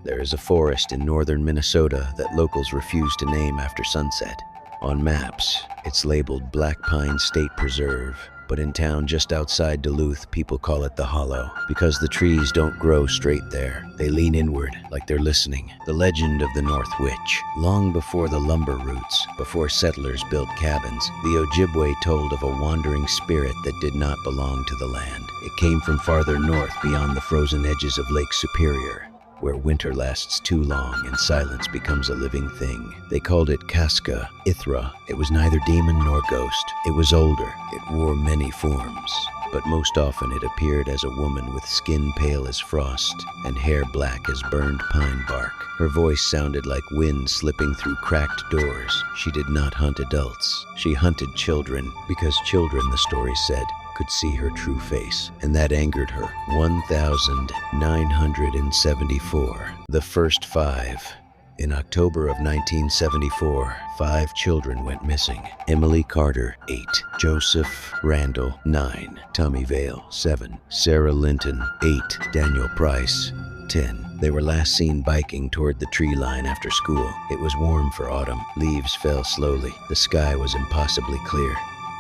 There is a forest in northern Minnesota that locals refuse to name after sunset. On maps, it's labeled Black Pine State Preserve, but in town just outside Duluth, people call it the Hollow because the trees don't grow straight there. They lean inward, like they're listening. The legend of the North Witch. Long before the lumber routes, before settlers built cabins, the Ojibwe told of a wandering spirit that did not belong to the land. It came from farther north beyond the frozen edges of Lake Superior, where winter lasts too long and silence becomes a living thing. They called it Casca Ithra. It was neither demon nor ghost. It was older. It wore many forms, but most often it appeared as a woman with skin pale as frost and hair black as burned pine bark. Her voice sounded like wind slipping through cracked doors. She did not hunt adults. She hunted children, because children, the story said, could see her true face, and that angered her. 1,974. The first 5. In October of 1974, 5 children went missing. Emily Carter, 8. Joseph Randall, 9. Tommy Vale, 7. Sarah Linton, 8. Daniel Price, 10. They were last seen biking toward the tree line after school. It was warm for autumn. Leaves fell slowly. The sky was impossibly clear.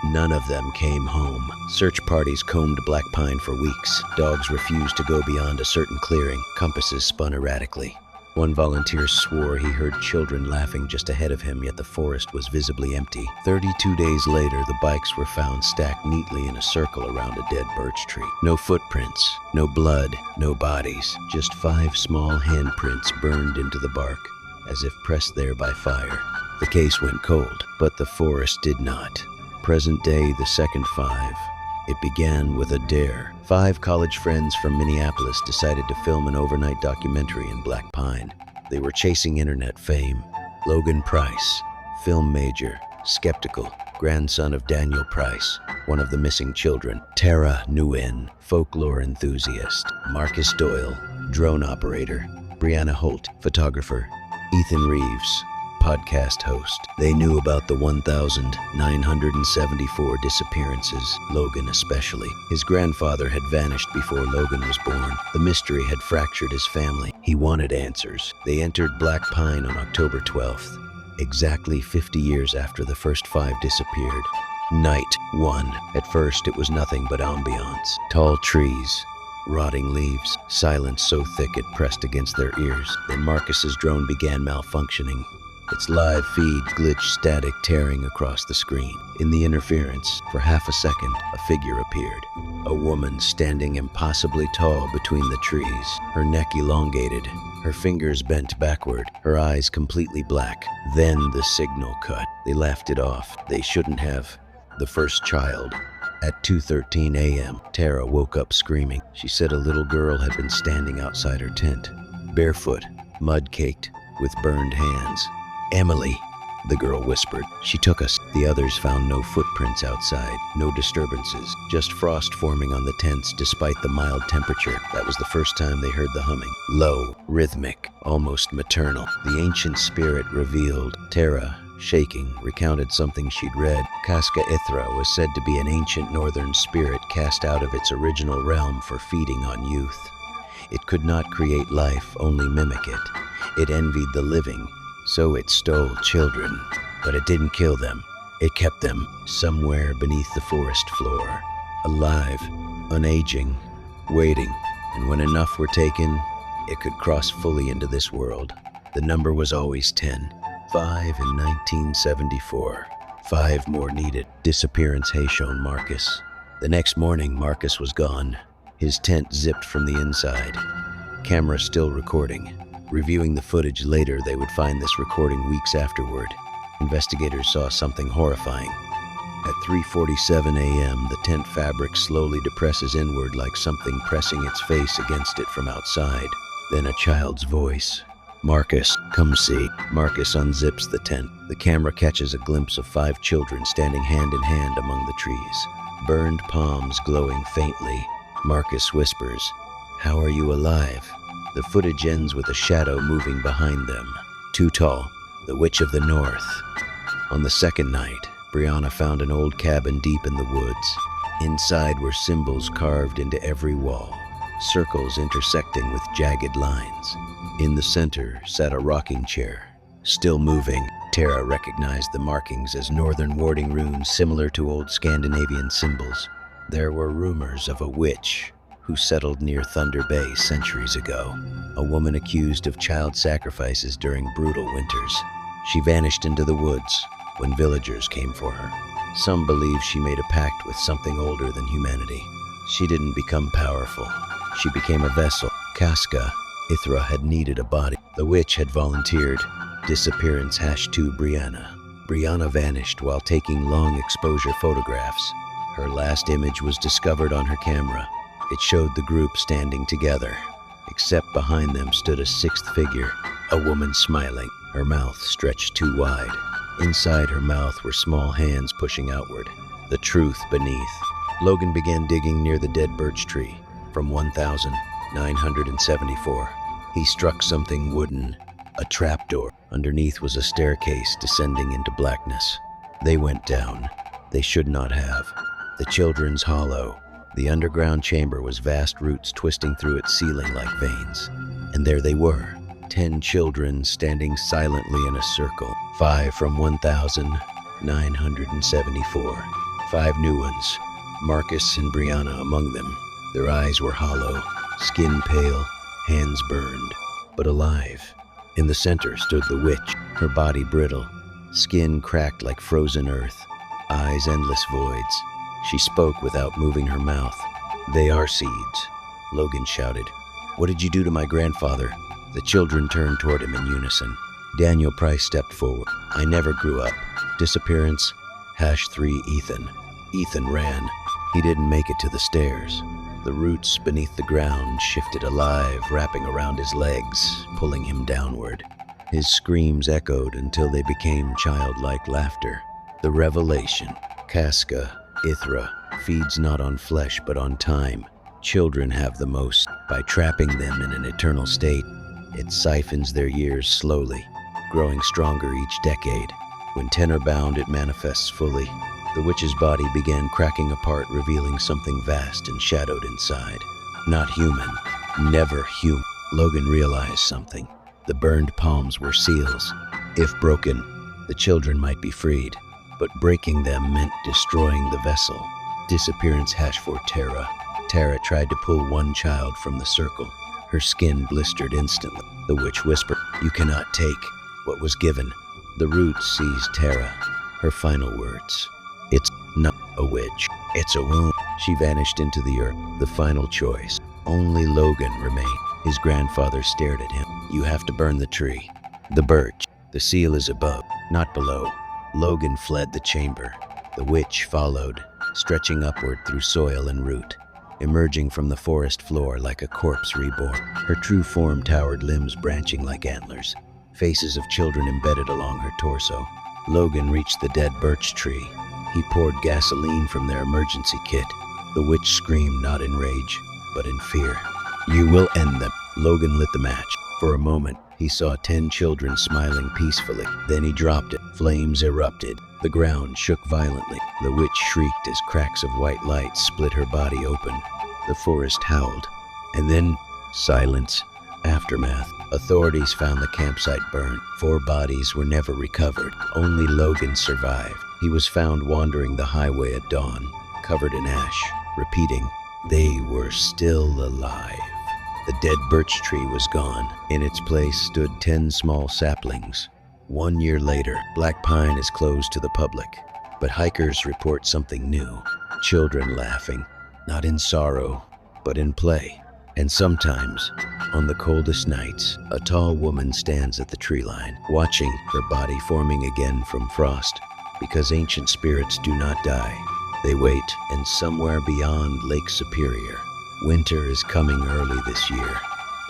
None of them came home. Search parties combed Black Pine for weeks. Dogs refused to go beyond a certain clearing. Compasses spun erratically. One volunteer swore he heard children laughing just ahead of him, yet the forest was visibly empty. 32 days later, the bikes were found stacked neatly in a circle around a dead birch tree. No footprints, no blood, no bodies. Just 5 small handprints burned into the bark, as if pressed there by fire. The case went cold, but the forest did not. Present day, the second 5. It began with a dare. 5 college friends from Minneapolis decided to film an overnight documentary in Black Pine. They were chasing internet fame. Logan Price, film major, skeptical, grandson of Daniel Price, one of the missing children. Tara Nguyen, folklore enthusiast. Marcus Doyle, drone operator. Brianna Holt, photographer. Ethan Reeves, podcast host. They knew about the 1,974 disappearances, Logan especially. His grandfather had vanished before Logan was born. The mystery had fractured his family. He wanted answers. They entered Black Pine on October 12th, exactly 50 years after the first 5 disappeared. Night 1. At first, it was nothing but ambiance. Tall trees, rotting leaves, silence so thick it pressed against their ears. Then Marcus's drone began malfunctioning. Its live feed glitched, static tearing across the screen. In the interference, for half a second, a figure appeared. A woman standing impossibly tall between the trees, her neck elongated, her fingers bent backward, her eyes completely black. Then the signal cut. They laughed it off. They shouldn't have. The first child. At 2:13 a.m., Tara woke up screaming. She said a little girl had been standing outside her tent, barefoot, mud-caked, with burned hands. "Emily," the girl whispered. "She took us." The others found no footprints outside, no disturbances, just frost forming on the tents despite the mild temperature. That was the first time they heard the humming. Low, rhythmic, almost maternal. The ancient spirit revealed. Tara, shaking, recounted something she'd read. Casca Ithra was said to be an ancient northern spirit cast out of its original realm for feeding on youth. It could not create life, only mimic it. It envied the living, so it stole children, but it didn't kill them. It kept them somewhere beneath the forest floor, alive, unaging, waiting, and when enough were taken, it could cross fully into this world. The number was always 10. 5 in 1974. 5 more needed. Disappearance Haitian Marcus. The next morning, Marcus was gone. His tent zipped from the inside. Camera still recording. Reviewing the footage later, they would find this recording weeks afterward. Investigators saw something horrifying. At 3:47 a.m., the tent fabric slowly depresses inward like something pressing its face against it from outside. Then a child's voice. "Marcus, come see." Marcus unzips the tent. The camera catches a glimpse of 5 children standing hand in hand among the trees, burned palms glowing faintly. Marcus whispers, "How are you alive?" The footage ends with a shadow moving behind them. Too tall, the Witch of the North. On the second night, Brianna found an old cabin deep in the woods. Inside were symbols carved into every wall. circles intersecting with jagged lines. In the center sat a rocking chair. Still moving, Tara recognized the markings as northern warding runes similar to old Scandinavian symbols. There were rumors of a witch who settled near Thunder Bay centuries ago, a woman accused of child sacrifices during brutal winters. She vanished into the woods when villagers came for her. Some believe she made a pact with something older than humanity. She didn't become powerful. She became a vessel. Casca, Ithra had needed a body. The witch had volunteered. Disappearance #2 Brianna. Brianna vanished while taking long exposure photographs. Her last image was discovered on her camera. It showed the group standing together, except behind them stood a sixth figure, a woman smiling, her mouth stretched too wide. Inside her mouth were small hands pushing outward, the truth beneath. Logan began digging near the dead birch tree from 1974. He struck something wooden, a trapdoor. Underneath was a staircase descending into blackness. They went down. They should not have. The children's hollow. The underground chamber was vast roots twisting through its ceiling like veins. And there they were, 10 children standing silently in a circle. 5 from 1974. 5 new ones, Marcus and Brianna among them. Their eyes were hollow, skin pale, hands burned, but alive. In the center stood the witch, her body brittle, skin cracked like frozen earth, eyes endless voids. She spoke without moving her mouth. "They are seeds," Logan shouted. "What did you do to my grandfather?" The children turned toward him in unison. Daniel Price stepped forward. "I never grew up." Disappearance #3 Ethan. Ethan ran. He didn't make it to the stairs. The roots beneath the ground shifted alive, wrapping around his legs, pulling him downward. His screams echoed until they became childlike laughter. The revelation. Casca, Ithra, feeds not on flesh but on time. Children have the most. By trapping them in an eternal state, it siphons their years slowly, growing stronger each decade. When tenor-bound, it manifests fully. The witch's body began cracking apart, revealing something vast and shadowed inside. Not human. Never human. Logan realized something. The burned palms were seals. If broken, the children might be freed, but breaking them meant destroying the vessel. Disappearance #4 Tara. Tara tried to pull one child from the circle. Her skin blistered instantly. The witch whispered, "You cannot take what was given." The roots seized Tara. Her final words. "It's not a witch. It's a wound." She vanished into the earth. The final choice. Only Logan remained. His grandfather stared at him. "You have to burn the tree. The birch. The seal is above, not below." Logan fled the chamber. The witch followed, stretching upward through soil and root, emerging from the forest floor like a corpse reborn. Her true form towered, limbs branching like antlers, faces of children embedded along her torso. Logan reached the dead birch tree. He poured gasoline from their emergency kit. The witch screamed, not in rage, but in fear. "You will end them." Logan lit the match. For a moment, he saw 10 children smiling peacefully. Then he dropped it. Flames erupted. The ground shook violently. The witch shrieked as cracks of white light split her body open. The forest howled. And then, silence. Aftermath. Authorities found the campsite burned. 4 bodies were never recovered. Only Logan survived. He was found wandering the highway at dawn, covered in ash, repeating, "They were still alive." The dead birch tree was gone. In its place stood 10 small saplings. 1 year later, Black Pine is closed to the public, but hikers report something new. Children laughing, not in sorrow, but in play. And sometimes, on the coldest nights, a tall woman stands at the tree line, watching her body forming again from frost. Because ancient spirits do not die. They wait, and somewhere beyond Lake Superior, winter is coming early this year.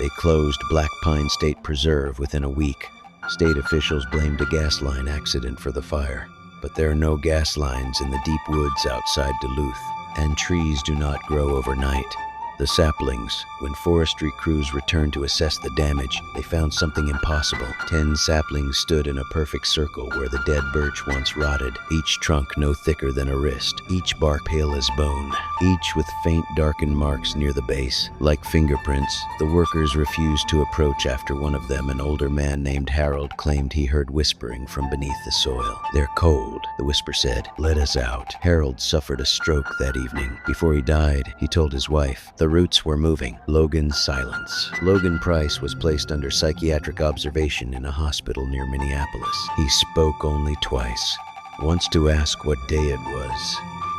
They closed Black Pine State Preserve within a week. State officials blamed a gas line accident for the fire. But there are no gas lines in the deep woods outside Duluth, and trees do not grow overnight. The saplings. When forestry crews returned to assess the damage, they found something impossible. 10 saplings stood in a perfect circle where the dead birch once rotted, each trunk no thicker than a wrist, each bark pale as bone, each with faint darkened marks near the base, like fingerprints. The workers refused to approach after one of them, an older man named Harold, claimed he heard whispering from beneath the soil. "They're cold," the whisper said. "Let us out." Harold suffered a stroke that evening. Before he died, he told his wife, "The roots were moving." Logan's silence. Logan Price was placed under psychiatric observation in a hospital near Minneapolis. He spoke only twice, once to ask what day it was,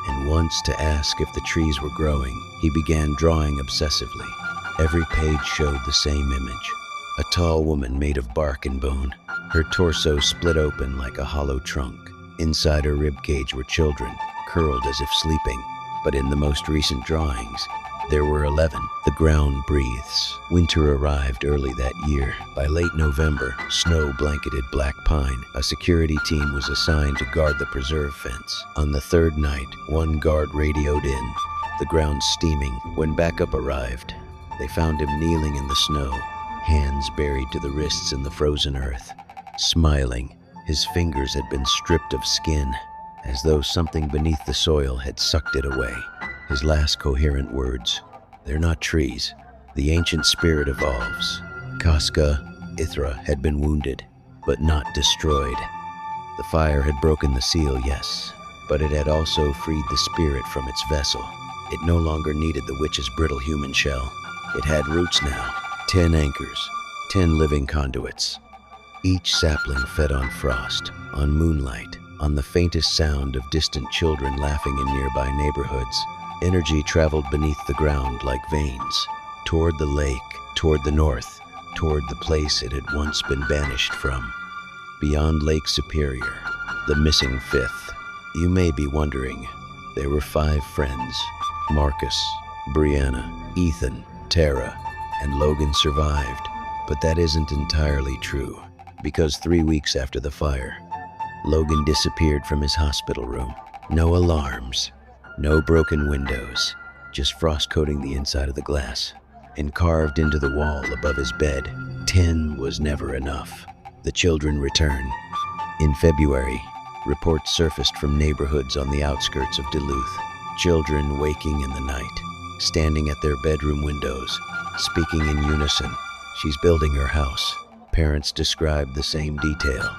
and once to ask if the trees were growing. He began drawing obsessively. Every page showed the same image. A tall woman made of bark and bone, her torso split open like a hollow trunk. Inside her ribcage were children, curled as if sleeping. But in the most recent drawings, there were 11. The ground breathes. Winter arrived early that year. By late November, snow blanketed Black Pine. A security team was assigned to guard the preserve fence. On the third night, one guard radioed in, the ground steaming. When backup arrived, they found him kneeling in the snow, hands buried to the wrists in the frozen earth. Smiling, his fingers had been stripped of skin, as though something beneath the soil had sucked it away. His last coherent words, "They're not trees. The ancient spirit evolves." Casca Ithra had been wounded, but not destroyed. The fire had broken the seal, yes, but it had also freed the spirit from its vessel. It no longer needed the witch's brittle human shell. It had roots now, 10 anchors, 10 living conduits. Each sapling fed on frost, on moonlight, on the faintest sound of distant children laughing in nearby neighborhoods. Energy traveled beneath the ground like veins, toward the lake, toward the north, toward the place it had once been banished from. Beyond Lake Superior, the missing fifth. You may be wondering, there were 5 friends. Marcus, Brianna, Ethan, Tara, and Logan survived. But that isn't entirely true, because 3 weeks after the fire, Logan disappeared from his hospital room. No alarms, no broken windows, just frost coating the inside of the glass. And carved into the wall above his bed, 10 was never enough. The children return. In February, reports surfaced from neighborhoods on the outskirts of Duluth. Children waking in the night, standing at their bedroom windows, speaking in unison. "She's building her house." Parents described the same detail.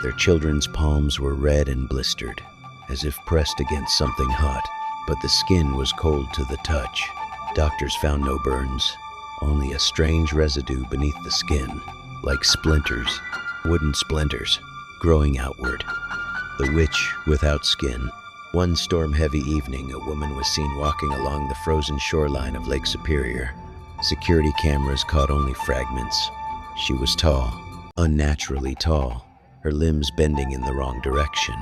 Their children's palms were red and blistered, as if pressed against something hot, but the skin was cold to the touch. Doctors found no burns, only a strange residue beneath the skin, like splinters, wooden splinters, growing outward. The witch without skin. One storm-heavy evening, a woman was seen walking along the frozen shoreline of Lake Superior. Security cameras caught only fragments. She was tall, unnaturally tall, her limbs bending in the wrong direction,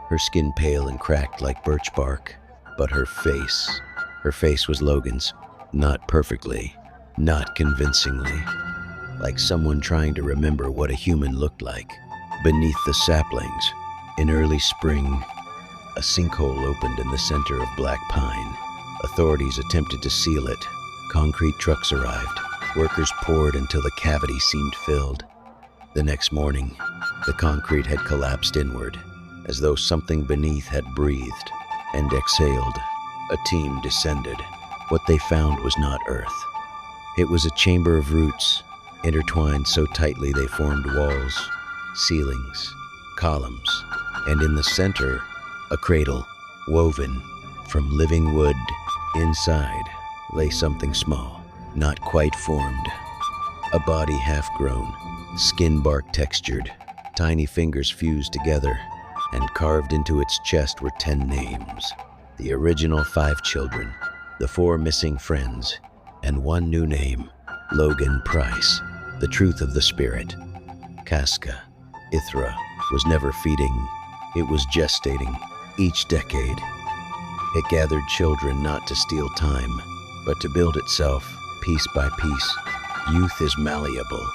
her skin pale and cracked like birch bark. But her face was Logan's, not perfectly, not convincingly, like someone trying to remember what a human looked like. Beneath the saplings, in early spring, a sinkhole opened in the center of Black Pine. Authorities attempted to seal it. Concrete trucks arrived. Workers poured until the cavity seemed filled. The next morning, the concrete had collapsed inward, as though something beneath had breathed and exhaled. A team descended. What they found was not earth. It was a chamber of roots, intertwined so tightly they formed walls, ceilings, columns, and in the center, a cradle, woven from living wood. Inside lay something small, not quite formed. A body half-grown, skin bark textured, tiny fingers fused together, and carved into its chest were 10 names. The original 5 children, the 4 missing friends, and 1 new name, Logan Price. The truth of the spirit. Casca Ithra was never feeding, it was gestating. Each decade, it gathered children not to steal time, but to build itself, piece by piece. Youth is malleable.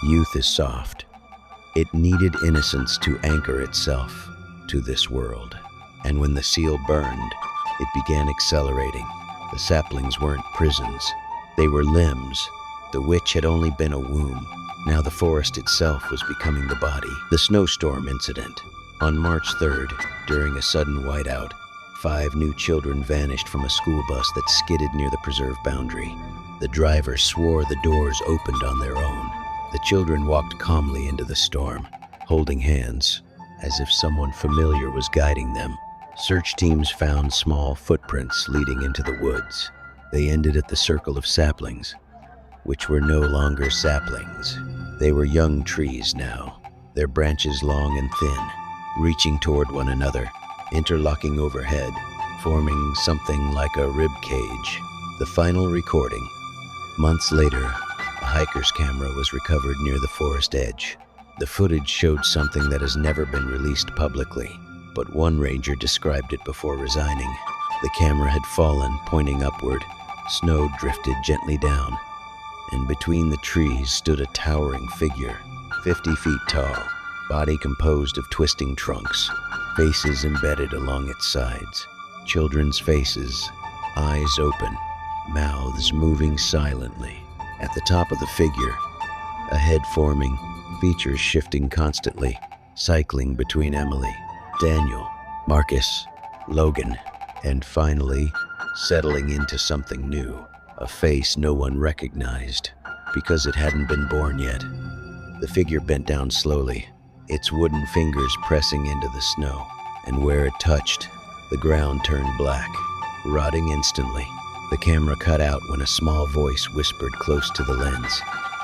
Youth is soft. It needed innocence to anchor itself to this world. And when the seal burned, it began accelerating. The saplings weren't prisons. They were limbs. The witch had only been a womb. Now the forest itself was becoming the body. The snowstorm incident. On March 3rd, during a sudden whiteout, 5 new children vanished from a school bus that skidded near the preserve boundary. The driver swore the doors opened on their own. The children walked calmly into the storm, holding hands, as if someone familiar was guiding them. Search teams found small footprints leading into the woods. They ended at the circle of saplings, which were no longer saplings. They were young trees now, their branches long and thin, reaching toward one another, interlocking overhead, forming something like a rib cage. The final recording. Months later, a hiker's camera was recovered near the forest edge. The footage showed something that has never been released publicly, but one ranger described it before resigning. The camera had fallen, pointing upward. Snow drifted gently down, and between the trees stood a towering figure, 50 feet tall, body composed of twisting trunks, faces embedded along its sides. Children's faces, eyes open, mouths moving silently. At the top of the figure, a head forming, features shifting constantly, cycling between Emily, Daniel, Marcus, Logan, and finally settling into something new, a face no one recognized because it hadn't been born yet. The figure bent down slowly, its wooden fingers pressing into the snow, and where it touched, the ground turned black, rotting instantly. The camera cut out when a small voice whispered close to the lens,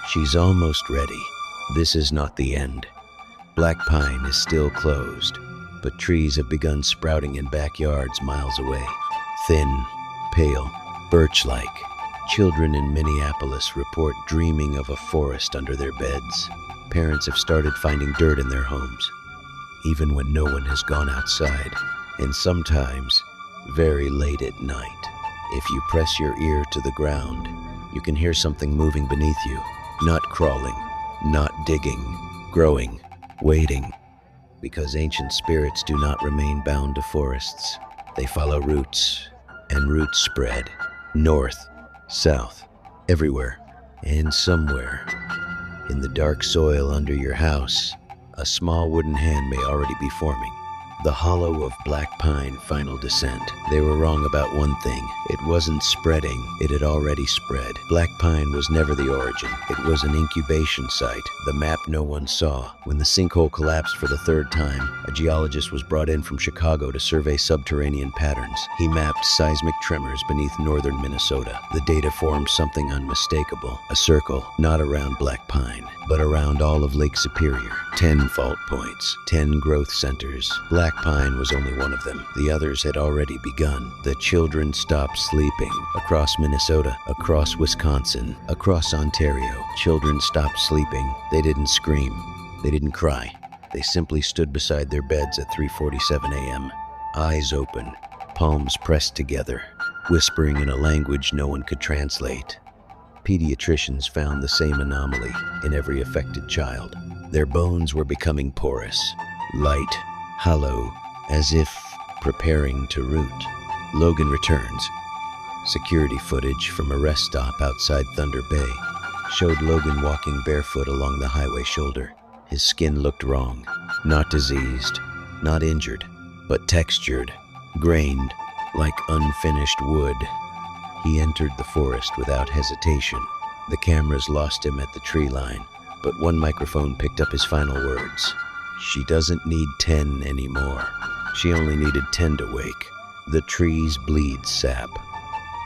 "She's almost ready. This is not the end." Black Pine is still closed, but trees have begun sprouting in backyards miles away. Thin, pale, birch-like. Children in Minneapolis report dreaming of a forest under their beds. Parents have started finding dirt in their homes, even when no one has gone outside, and sometimes very late at night. If you press your ear to the ground, you can hear something moving beneath you, not crawling, not digging, growing, waiting, because ancient spirits do not remain bound to forests. They follow roots, and roots spread, north, south, everywhere, and somewhere. In the dark soil under your house, a small wooden hand may already be forming. The hollow of Black Pine final descent. They were wrong about one thing. It wasn't spreading, it had already spread. Black Pine was never the origin. It was an incubation site, the map no one saw. When the sinkhole collapsed for the 3rd time, a geologist was brought in from Chicago to survey subterranean patterns. He mapped seismic tremors beneath northern Minnesota. The data formed something unmistakable. A circle, not around Black Pine, but around all of Lake Superior. 10 fault points, 10 growth centers. Black Pine was only one of them. The others had already begun. The children stopped sleeping. Across Minnesota, across Wisconsin, across Ontario, children stopped sleeping. They didn't scream. They didn't cry. They simply stood beside their beds at 3:47 a.m., eyes open, palms pressed together, whispering in a language no one could translate. Pediatricians found the same anomaly in every affected child. Their bones were becoming porous, light, hollow, as if preparing to root. Logan returns. Security footage from a rest stop outside Thunder Bay showed Logan walking barefoot along the highway shoulder. His skin looked wrong, not diseased, not injured, but textured, grained, like unfinished wood. He entered the forest without hesitation. The cameras lost him at the tree line, but one microphone picked up his final words. She doesn't need 10 anymore. She only needed 10 to wake. The trees bleed sap.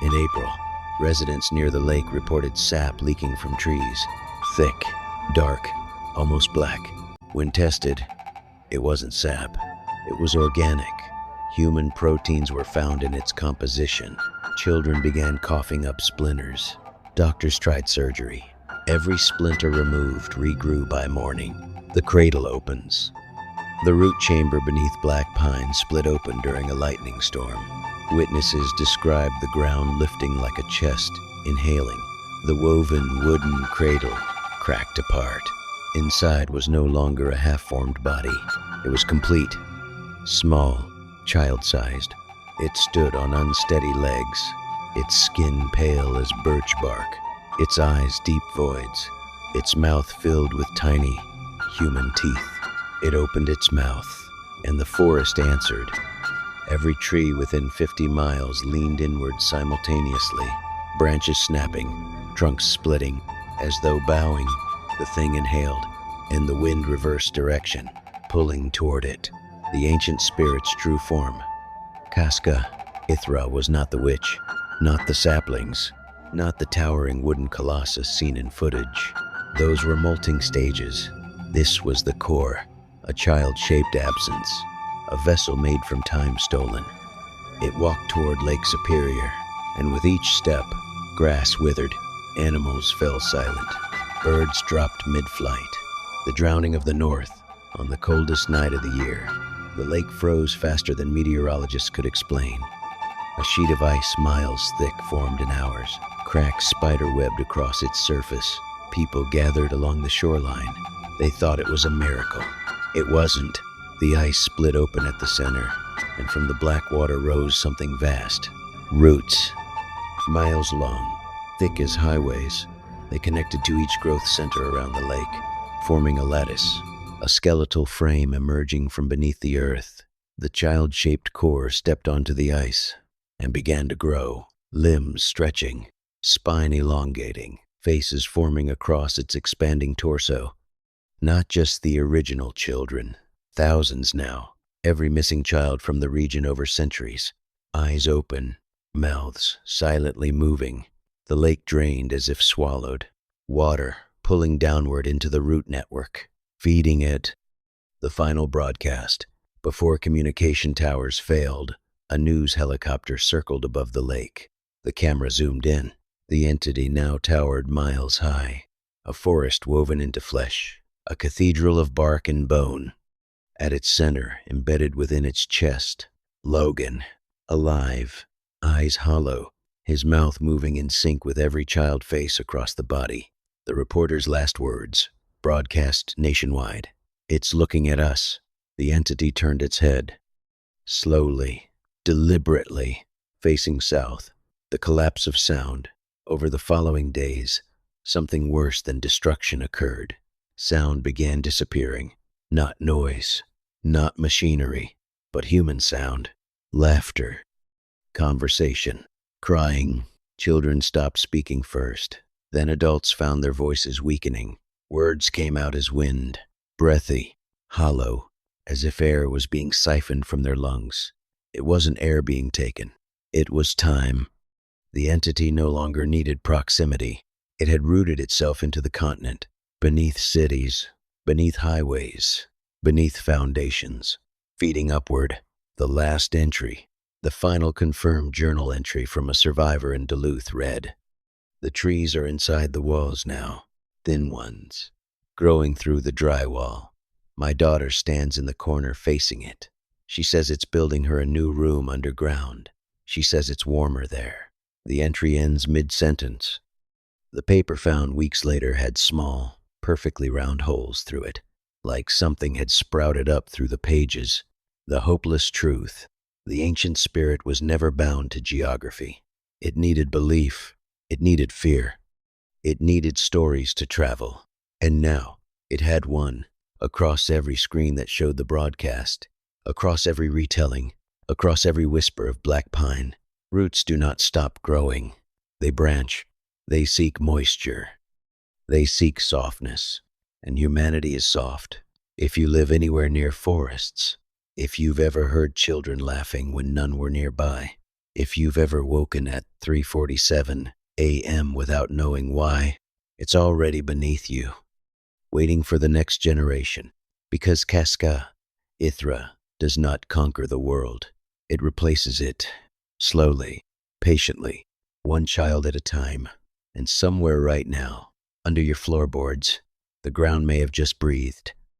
In April, residents near the lake reported sap leaking from trees. Thick, dark, almost black. When tested, it wasn't sap. It was organic. Human proteins were found in its composition. Children began coughing up splinters. Doctors tried surgery. Every splinter removed regrew by morning. The cradle opens. The root chamber beneath Black Pine split open during a lightning storm. Witnesses described the ground lifting like a chest, inhaling. The woven wooden cradle cracked apart. Inside was no longer a half-formed body. It was complete, small, child-sized. It stood on unsteady legs, its skin pale as birch bark, its eyes deep voids, its mouth filled with tiny, human teeth. It opened its mouth, and the forest answered. Every tree within 50 miles leaned inward simultaneously, branches snapping, trunks splitting, as though bowing. The thing inhaled, and the wind reversed direction, pulling toward it. The ancient spirit's true form. Casca, Ithra was not the witch, not the saplings, not the towering wooden colossus seen in footage. Those were molting stages. This was the core, a child-shaped absence, a vessel made from time stolen. It walked toward Lake Superior, and with each step, grass withered, animals fell silent, birds dropped mid-flight. The drowning of the north, on the coldest night of the year, the lake froze faster than meteorologists could explain. A sheet of ice miles thick formed in hours, cracks spider-webbed across its surface. People gathered along the shoreline. They thought it was a miracle. It wasn't. The ice split open at the center, and from the black water rose something vast. Roots, miles long, thick as highways. They connected to each growth center around the lake, forming a lattice, a skeletal frame emerging from beneath the earth. The child-shaped core stepped onto the ice and began to grow, limbs stretching, spine elongating, faces forming across its expanding torso. Not just the original children, thousands now, every missing child from the region over centuries, eyes open, mouths silently moving. The lake drained as if swallowed, water pulling downward into the root network, feeding it. The final broadcast, before communication towers failed, a news helicopter circled above the lake. The camera zoomed in. The entity now towered miles high, a forest woven into flesh, a cathedral of bark and bone. At its center, embedded within its chest, Logan, alive, eyes hollow, his mouth moving in sync with every child face across the body. The reporter's last words, broadcast nationwide. "It's looking at us." The entity turned its head, slowly, deliberately, facing south. The collapse of sound. Over the following days, something worse than destruction occurred. Sound began disappearing. Not noise, not machinery, but human sound. Laughter, conversation, crying. Children stopped speaking first. Then adults found their voices weakening. Words came out as wind, breathy, hollow, as if air was being siphoned from their lungs. It wasn't air being taken. It was time. The entity no longer needed proximity. It had rooted itself into the continent, beneath cities, beneath highways, beneath foundations, feeding upward. The last entry, the final confirmed journal entry from a survivor in Duluth read, "The trees are inside the walls now, thin ones, growing through the drywall. My daughter stands in the corner facing it. She says it's building her a new room underground. She says it's warmer there." The entry ends mid-sentence. The paper found weeks later had small, perfectly round holes through it, like something had sprouted up through the pages. The hopeless truth. The ancient spirit was never bound to geography. It needed belief. It needed fear. It needed stories to travel. And now, it had one, across every screen that showed the broadcast, across every retelling, across every whisper of black pine. Roots do not stop growing. They branch. They seek moisture. They seek softness. And humanity is soft. If you live anywhere near forests, if you've ever heard children laughing when none were nearby, if you've ever woken at 3:47 a.m. without knowing why, it's already beneath you, waiting for the next generation. Because Casca, Ithra, does not conquer the world. It replaces it, slowly, patiently, one child at a time. And somewhere right now, under your floorboards, the ground may have just breathed.